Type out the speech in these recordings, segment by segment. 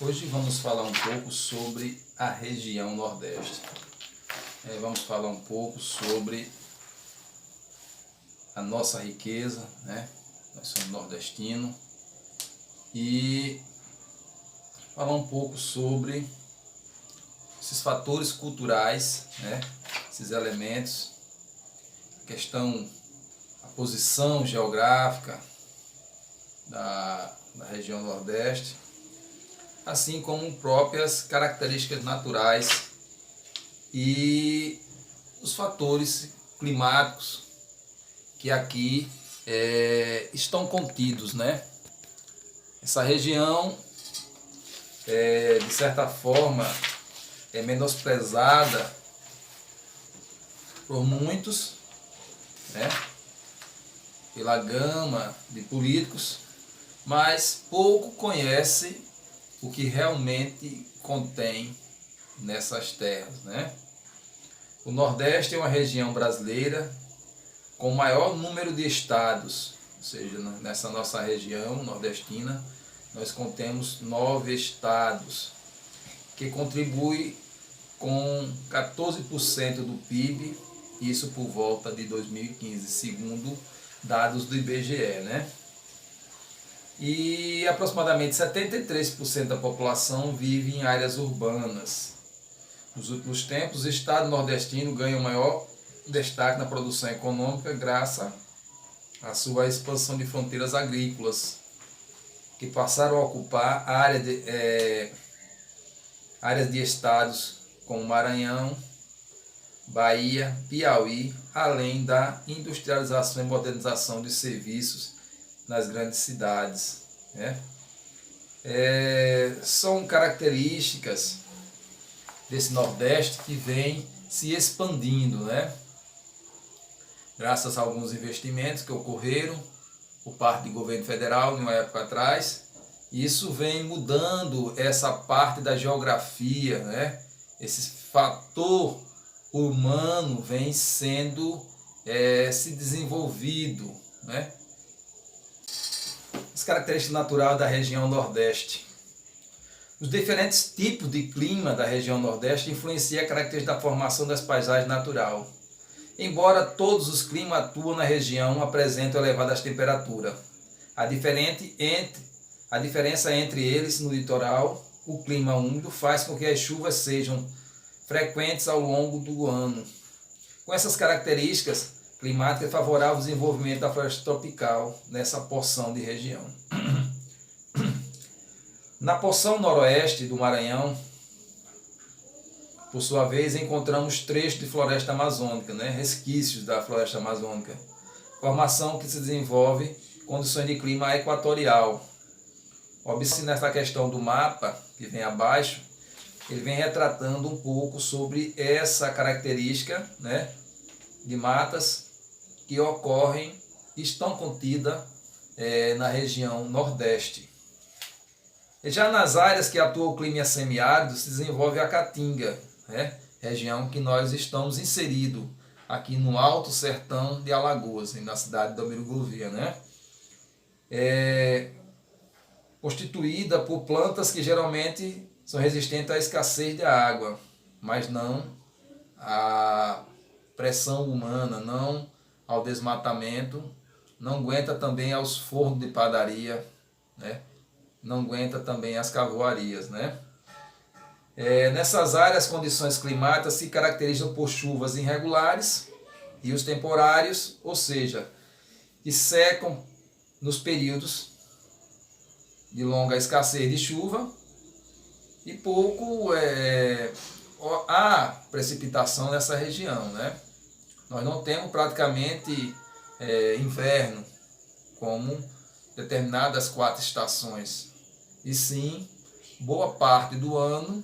Hoje vamos falar um pouco sobre a região Nordeste. Vamos falar um pouco sobre a nossa riqueza, né? Nós somos nordestinos. E falar um pouco sobre esses fatores culturais, né? Esses elementos, a posição geográfica da região Nordeste, assim como próprias características naturais e os fatores climáticos que aqui estão contidos, né? Essa região, de certa forma, é menosprezada por muitos, né? Pela gama de políticos, mas pouco conhece o que realmente contém nessas terras, né? O Nordeste é uma região brasileira com o maior número de estados, ou seja, nessa nossa região nordestina, nós contemos 9 estados, que contribuem com 14% do PIB, isso por volta de 2015, segundo dados do IBGE, né? E aproximadamente 73% da população vive em áreas urbanas. Nos últimos tempos, o estado nordestino ganha o maior destaque na produção econômica graças à sua expansão de fronteiras agrícolas, que passaram a ocupar áreas de estados como Maranhão, Bahia, Piauí, além da industrialização e modernização de serviços nas grandes cidades, né? São características desse Nordeste que vem se expandindo, né? Graças a alguns investimentos que ocorreram por parte do governo federal em uma época atrás, isso vem mudando essa parte da geografia, né? Esse fator humano vem sendo se desenvolvido, né? As características naturais da região Nordeste. Os diferentes tipos de clima da região Nordeste influenciam a característica da formação das paisagens naturais. Embora todos os climas atuam na região, apresentam elevadas temperaturas. A diferença entre eles no litoral, o clima úmido, faz com que as chuvas sejam frequentes ao longo do ano. Com essas características climáticas, é favorável ao desenvolvimento da floresta tropical nessa porção de região. Na porção noroeste do Maranhão, por sua vez, encontramos trechos de floresta amazônica, né? Resquícios da floresta amazônica, formação que se desenvolve em condições de clima equatorial. Observe nessa questão do mapa, que vem abaixo, ele vem retratando um pouco sobre essa característica, né, de matas que ocorrem e estão contidas na região Nordeste. E já nas áreas que atua o clima semiárido, se desenvolve a Caatinga, né, região que nós estamos inseridos aqui no Alto Sertão de Alagoas, na cidade de Almiro Gouveia, né? Constituída por plantas que geralmente são resistentes à escassez de água, mas não à pressão humana, não ao desmatamento, não aguenta também aos fornos de padaria, né? Não aguenta também as carvoarias, né? Nessas áreas, as condições climáticas se caracterizam por chuvas irregulares e os temporários, ou seja, que secam nos períodos de longa escassez de chuva e pouco há precipitação nessa região, né? Nós não temos praticamente inverno como determinadas 4 estações, e sim, boa parte do ano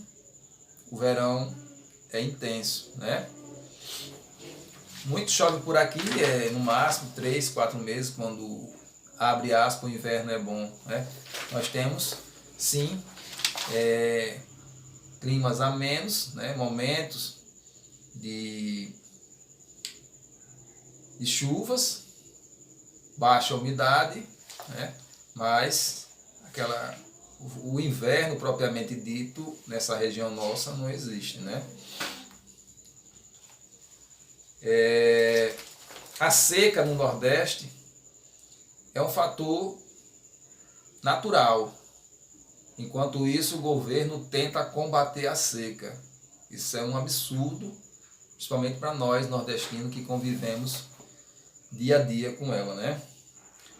o verão é intenso, né? Muito chove por aqui, no máximo 3, 4 meses, quando abre aspas, o inverno é bom, né? Nós temos, sim, climas amenos, né? Momentos de chuvas, baixa umidade, né? Mas aquela o inverno propriamente dito nessa região nossa não existe, né? A seca no Nordeste é um fator natural. Enquanto isso, o governo tenta combater a seca. Isso é um absurdo, principalmente para nós nordestinos que convivemos dia a dia com ela, né?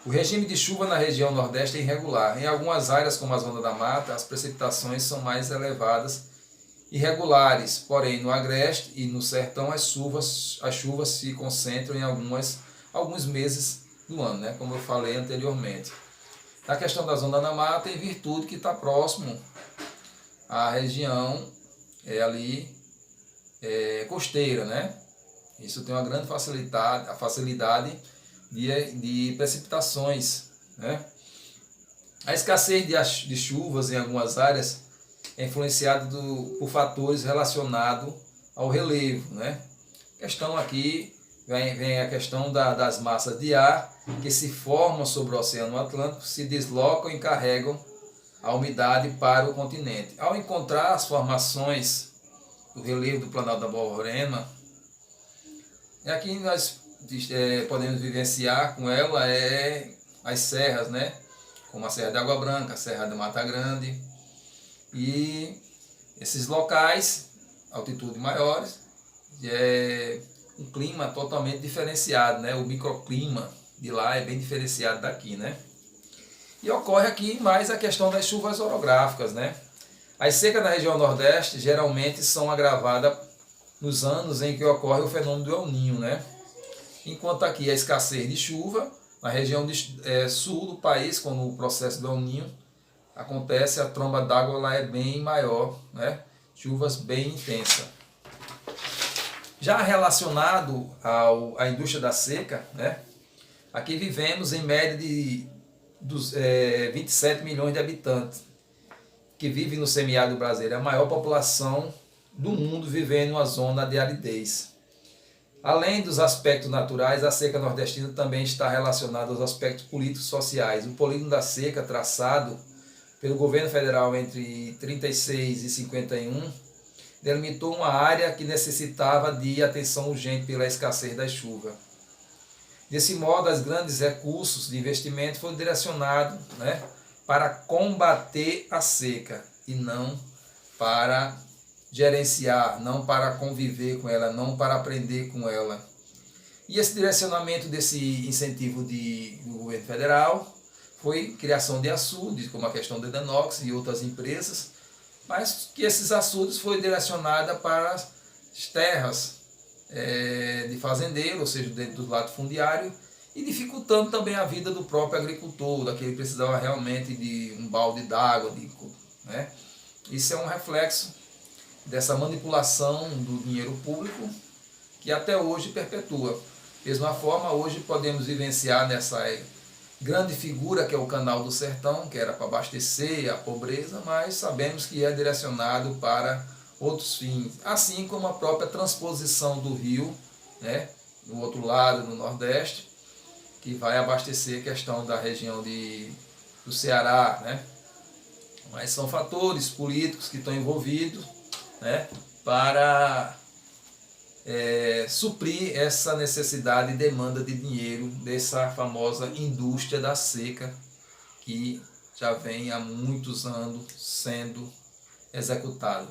O regime de chuva na região Nordeste é irregular. Em algumas áreas, como a Zona da Mata, as precipitações são mais elevadas e regulares. Porém, no Agreste e no Sertão, as chuvas se concentram em alguns meses do ano, né? Como eu falei anteriormente. Na questão da Zona da Mata, em virtude que está próximo à região costeira, né? Isso tem uma grande facilidade de precipitações, né? A escassez de chuvas em algumas áreas é influenciada por fatores relacionados ao relevo, né? A questão aqui vem a questão das massas de ar que se formam sobre o Oceano Atlântico, se deslocam e carregam a umidade para o continente. Ao encontrar as formações do relevo do Planalto da Borborema, aqui nós podemos vivenciar com ela as serras, né? Como a Serra de Água Branca, a Serra de Mata Grande. E esses locais, altitude maiores, um clima totalmente diferenciado, né? O microclima de lá é bem diferenciado daqui, né? E ocorre aqui mais a questão das chuvas orográficas, né? As secas na região Nordeste geralmente são agravadas nos anos em que ocorre o fenômeno do El Niño, né? Enquanto aqui a escassez de chuva, na região sul do país, quando o processo do El Niño acontece, a tromba d'água lá é bem maior, né? Chuvas bem intensas. Já relacionado à indústria da seca, né? Aqui vivemos em média de 27 milhões de habitantes que vivem no semiárido brasileiro, a maior população do mundo vivendo em uma zona de aridez. Além dos aspectos naturais, a seca nordestina também está relacionada aos aspectos políticos e sociais. O polígono da seca, traçado pelo governo federal entre 36 e 51, delimitou uma área que necessitava de atenção urgente pela escassez da chuva. Desse modo, os grandes recursos de investimento foram direcionados, né, para combater a seca e não para gerenciar, não para conviver com ela, não para aprender com ela. E esse direcionamento desse incentivo do governo federal foi criação de açudes, como a questão da Edanox e outras empresas, mas que esses açudes foram direcionados para as terras de fazendeiro, ou seja, dentro do latifundiário, e dificultando também a vida do próprio agricultor, daquele que precisava realmente de um balde d'água, né? Isso é um reflexo dessa manipulação do dinheiro público que até hoje perpetua. Da mesma forma, hoje podemos vivenciar nessa grande figura que é o Canal do Sertão, que era para abastecer a pobreza, mas sabemos que é direcionado para outros fins, assim como a própria transposição do rio, né, no outro lado, no Nordeste, que vai abastecer a questão da região do Ceará, né? Mas são fatores políticos que estão envolvidos, né, para suprir essa necessidade e demanda de dinheiro dessa famosa indústria da seca que já vem há muitos anos sendo executada.